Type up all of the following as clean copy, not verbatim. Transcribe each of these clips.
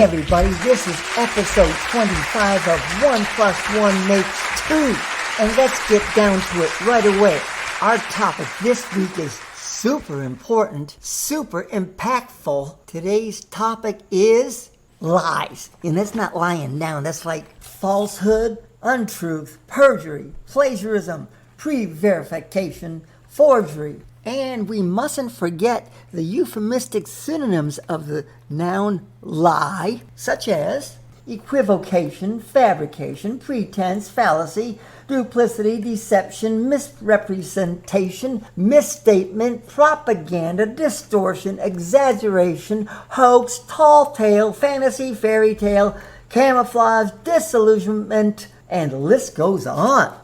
everybody, this is episode 25 of 1 plus 1 makes 2. And let's get down to it right away. Our topic this week is super important, super impactful. Today's topic is lies. And that's not lying down, that's like falsehood, untruth, perjury, plagiarism, pre-verification, forgery. And we mustn't forget the euphemistic synonyms of the noun lie, such as equivocation, fabrication, pretense, fallacy, duplicity, deception, misrepresentation, misstatement, propaganda, distortion, exaggeration, hoax, tall tale, fantasy, fairy tale, camouflage, disillusionment, and the list goes on.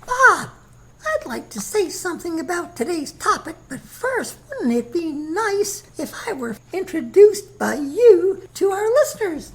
Bob, I'd like to say something about today's topic, but first, wouldn't it be nice if I were introduced by you to our listeners?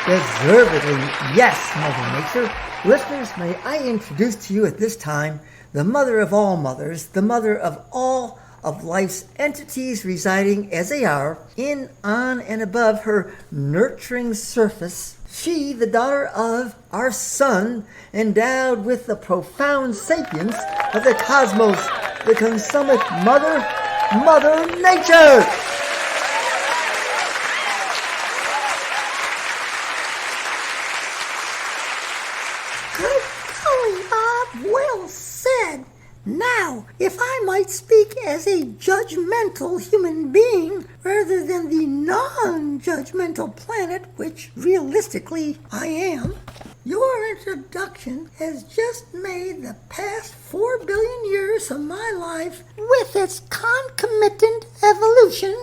Deservedly, yes, Mother Nature. Listeners, may I introduce to you at this time the mother of all mothers, the mother of all of life's entities residing as they are in, on, and above her nurturing surface. She, the daughter of our sun, endowed with the profound sapience of the cosmos, the consummate mother, Mother Nature! Good golly, Bob, well said. Now, if I might speak as a judgmental human being rather than the non-judgmental planet, which realistically I am, your introduction has just made the past 4 billion years of my life, with its concomitant evolution,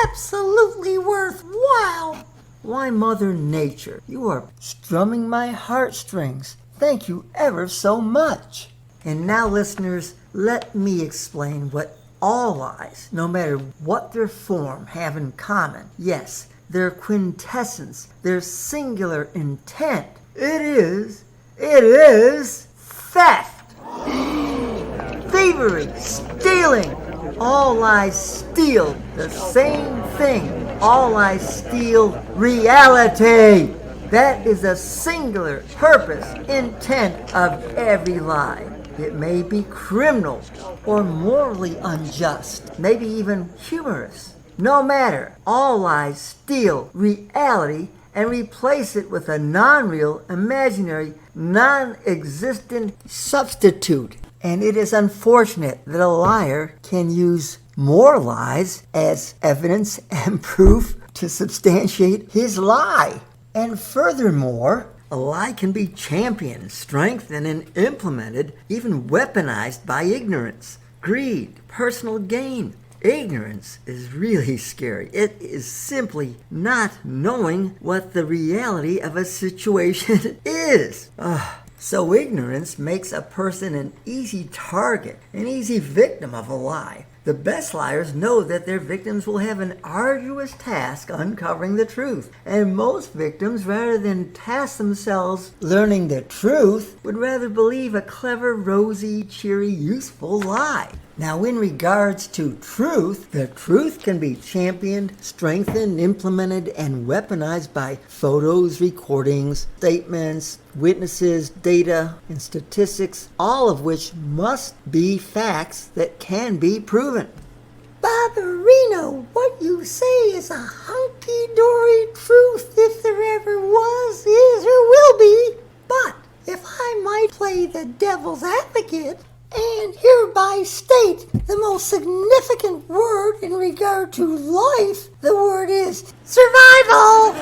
absolutely worthwhile. Why, Mother Nature, you are strumming my heartstrings. Thank you ever so much. And now, listeners, let me explain what all lies, no matter what their form, have in common. Yes, their quintessence, their singular intent. It is theft, thievery, stealing. All lies steal the same thing. All lies steal reality. That is the singular purpose, intent of every lie. It may be criminal or morally unjust, maybe even humorous. No matter, all lies steal reality and replace it with a non-real, imaginary, non-existent substitute. And it is unfortunate that a liar can use more lies as evidence and proof to substantiate his lie. And furthermore, a lie can be championed, strengthened, and implemented, even weaponized by ignorance, greed, personal gain. Ignorance is really scary. It is simply not knowing what the reality of a situation is. So ignorance makes a person an easy target, an easy victim of a lie. The best liars know that their victims will have an arduous task uncovering the truth. And most victims, rather than task themselves learning the truth, would rather believe a clever, rosy, cheery, useful lie. Now, in regards to truth, the truth can be championed, strengthened, implemented, and weaponized by photos, recordings, statements, witnesses, data, and statistics, all of which must be facts that can be proven. Barbarino, what you say is a hunky-dory truth if there ever was, is, or will be. But if I might play the devil's advocate and hereby state the most significant word in regard to life, the word is survival.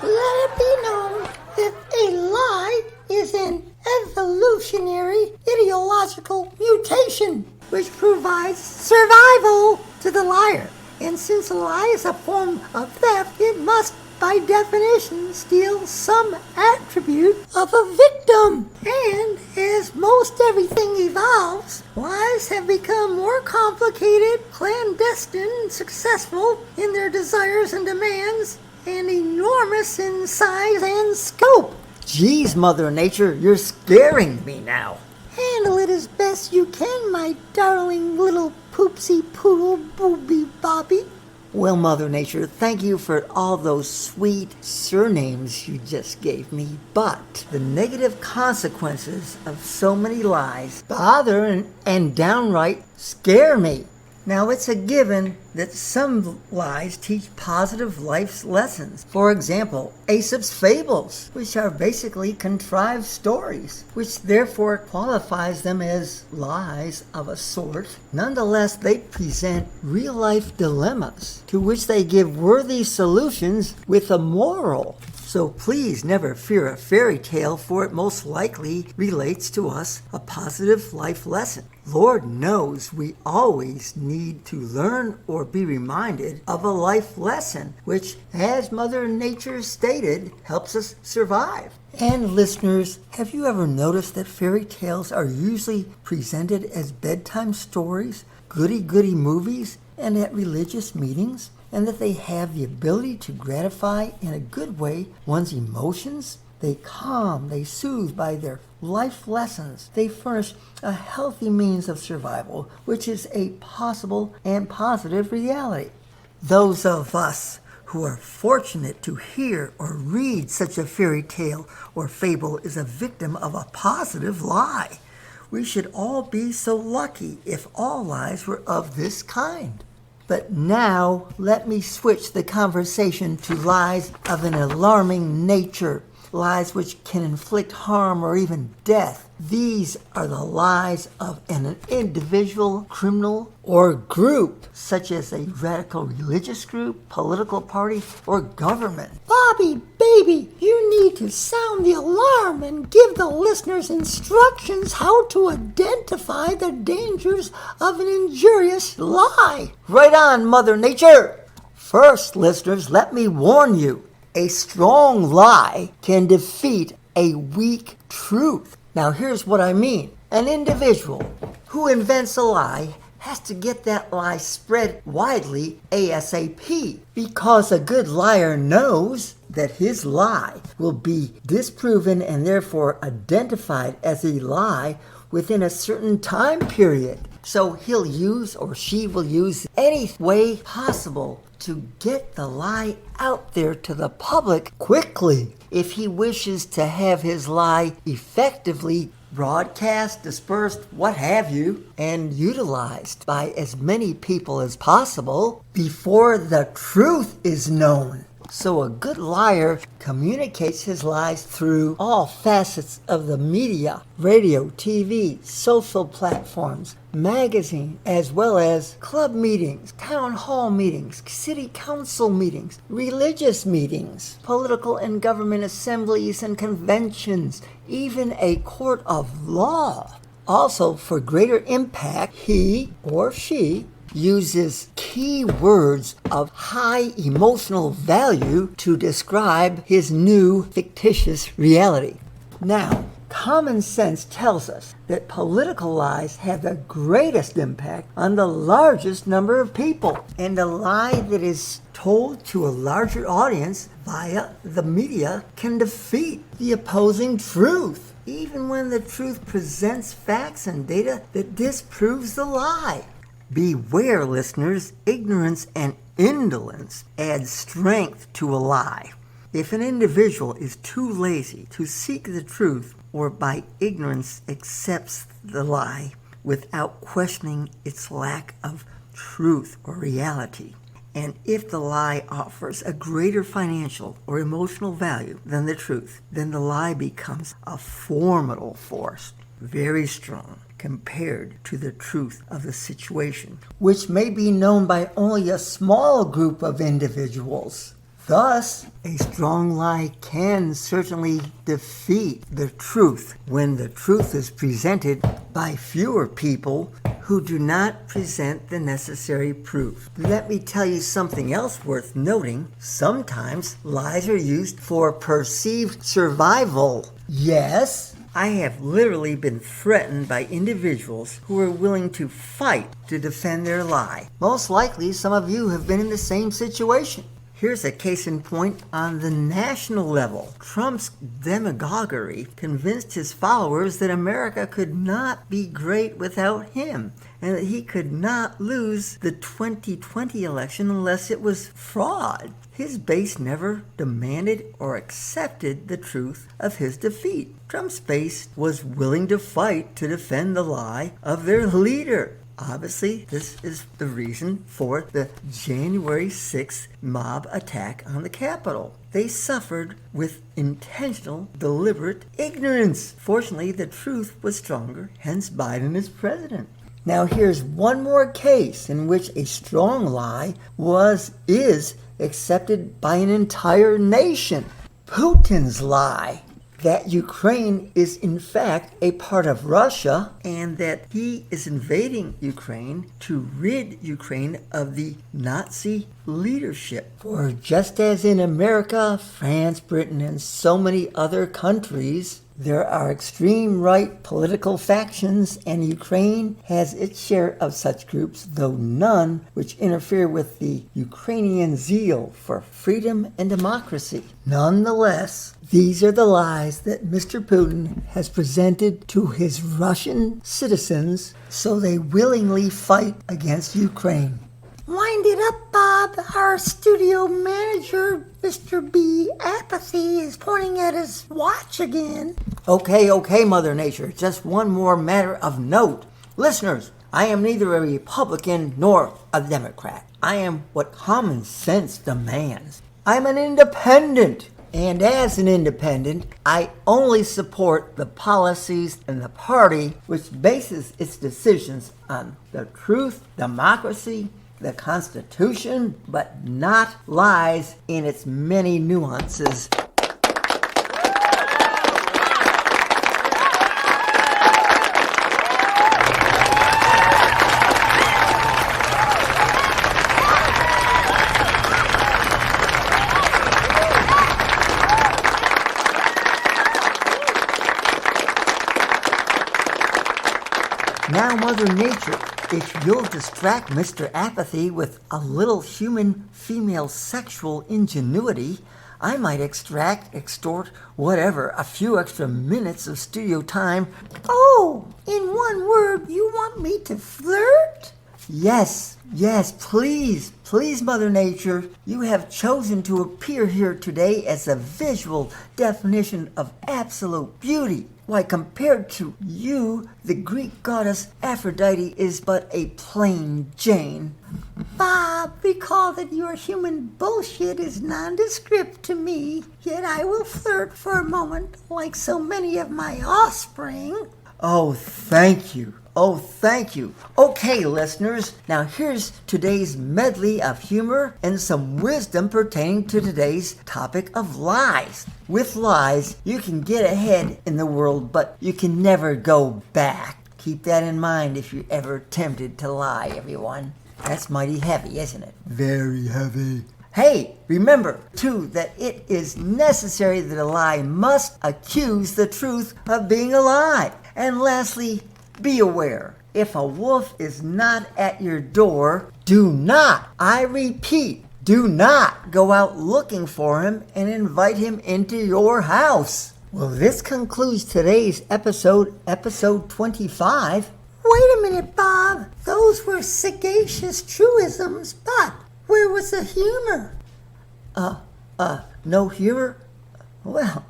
Let it be known that a lie is an evolutionary ideological mutation which provides survival to the liar. And since a lie is a form of theft, it must, by definition, steal some attribute of a victim. And as most everything evolves, lies have become more complicated, clandestine, and successful in their desires and demands, and enormous in size and scope. Geez, Mother Nature, you're scaring me now. Handle it it as best you can, my darling little poopsie poodle booby Bobby. Well, Mother Nature, thank you for all those sweet surnames you just gave me, but the negative consequences of so many lies bother and downright scare me. Now, it's a given that some lies teach positive life lessons. For example, Aesop's fables, which are basically contrived stories, which therefore qualifies them as lies of a sort. Nonetheless, they present real-life dilemmas to which they give worthy solutions with a moral. So please never fear a fairy tale, for it most likely relates to us a positive life lesson. Lord knows we always need to learn or be reminded of a life lesson, which, as Mother Nature stated, helps us survive. And listeners, have you ever noticed that fairy tales are usually presented as bedtime stories, goody-goody movies, and at religious meetings? And that they have the ability to gratify in a good way one's emotions? They calm, they soothe by their life lessons. They furnish a healthy means of survival, which is a possible and positive reality. Those of us who are fortunate to hear or read such a fairy tale or fable is a victim of a positive lie. We should all be so lucky if all lies were of this kind. But now, let me switch the conversation to lies of an alarming nature, lies which can inflict harm or even death. These are the lies of an individual, criminal, or group, such as a radical religious group, political party, or government. Bobby, baby, you need to sound the alarm and give the listeners instructions how to identify the dangers of an injurious lie. Right on, Mother Nature! First, listeners, let me warn you. A strong lie can defeat a weak truth. Now, here's what I mean. An individual who invents a lie has to get that lie spread widely ASAP, because a good liar knows that his lie will be disproven and therefore identified as a lie within a certain time period. So he'll use, or she will use, any way possible to get the lie out there to the public quickly. If he wishes to have his lie effectively broadcast, dispersed, what have you, and utilized by as many people as possible before the truth is known. So a good liar communicates his lies through all facets of the media, radio, TV, social platforms, magazine, as well as club meetings, town hall meetings, city council meetings, religious meetings, political and government assemblies and conventions, even a court of law. Also, for greater impact, he or she uses key words of high emotional value to describe his new fictitious reality. Now, common sense tells us that political lies have the greatest impact on the largest number of people, and a lie that is told to a larger audience via the media can defeat the opposing truth, even when the truth presents facts and data that disproves the lie. Beware, listeners, ignorance and indolence add strength to a lie. If an individual is too lazy to seek the truth, or by ignorance accepts the lie without questioning its lack of truth or reality, and if the lie offers a greater financial or emotional value than the truth, then the lie becomes a formidable force, very strong, compared to the truth of the situation, which may be known by only a small group of individuals. Thus, a strong lie can certainly defeat the truth when the truth is presented by fewer people who do not present the necessary proof. Let me tell you something else worth noting. Sometimes lies are used for perceived survival. Yes, I have literally been threatened by individuals who are willing to fight to defend their lie. Most likely, some of you have been in the same situation. Here's a case in point on the national level. Trump's demagoguery convinced his followers that America could not be great without him, and that he could not lose the 2020 election unless it was fraud. His base never demanded or accepted the truth of his defeat. Trump's base was willing to fight to defend the lie of their leader. Obviously, this is the reason for the January 6th mob attack on the Capitol. They suffered with intentional, deliberate ignorance. Fortunately, the truth was stronger, hence Biden is president. Now here's one more case in which a strong lie is accepted by an entire nation. Putin's lie that Ukraine is in fact a part of Russia and that he is invading Ukraine to rid Ukraine of the Nazi leadership. For just as in America, France, Britain, and so many other countries, there are extreme right political factions, and Ukraine has its share of such groups, though none which interfere with the Ukrainian zeal for freedom and democracy. Nonetheless, these are the lies that Mr. Putin has presented to his Russian citizens, so they willingly fight against Ukraine. Wind it up, Bob. Our studio manager, Mr. B. Apathy, is pointing at his watch again. Okay, Mother Nature. Just one more matter of note. Listeners, I am neither a Republican nor a Democrat. I am what common sense demands. I'm an independent. And as an independent, I only support the policies and the party which bases its decisions on the truth, democracy, the Constitution, but not lies in its many nuances. Now, Mother Nature, if you'll distract Mr. Apathy with a little human female sexual ingenuity, I might extort, whatever, a few extra minutes of studio time. Oh, in one word, you want me to flirt? Yes, please, Mother Nature. You have chosen to appear here today as a visual definition of absolute beauty. Why, compared to you, the Greek goddess Aphrodite is but a plain Jane. Bob, recall that your human bullshit is nondescript to me, yet I will flirt for a moment like so many of my offspring. Oh, thank you. Okay, listeners, now here's today's medley of humor and some wisdom pertaining to today's topic of lies. With lies, you can get ahead in the world, but you can never go back. Keep that in mind if you're ever tempted to lie, everyone. That's mighty heavy, isn't it? Very heavy. Hey, remember, too, that it is necessary that a lie must accuse the truth of being a lie. And lastly, be aware, if a wolf is not at your door, do not, I repeat, do not go out looking for him and invite him into your house. Well, this concludes today's episode 25. Wait a minute, Bob. Those were sagacious truisms, but where was the humor? No humor? Well,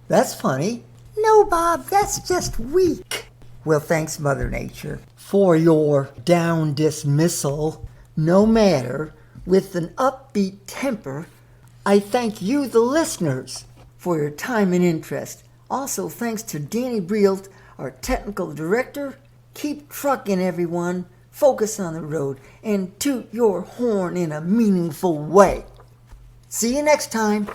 that's funny. No, Bob, that's just weak. Well, thanks, Mother Nature, for your down dismissal. No matter, with an upbeat temper, I thank you, the listeners, for your time and interest. Also, thanks to Danny Brielt, our technical director. Keep trucking, everyone. Focus on the road and toot your horn in a meaningful way. See you next time.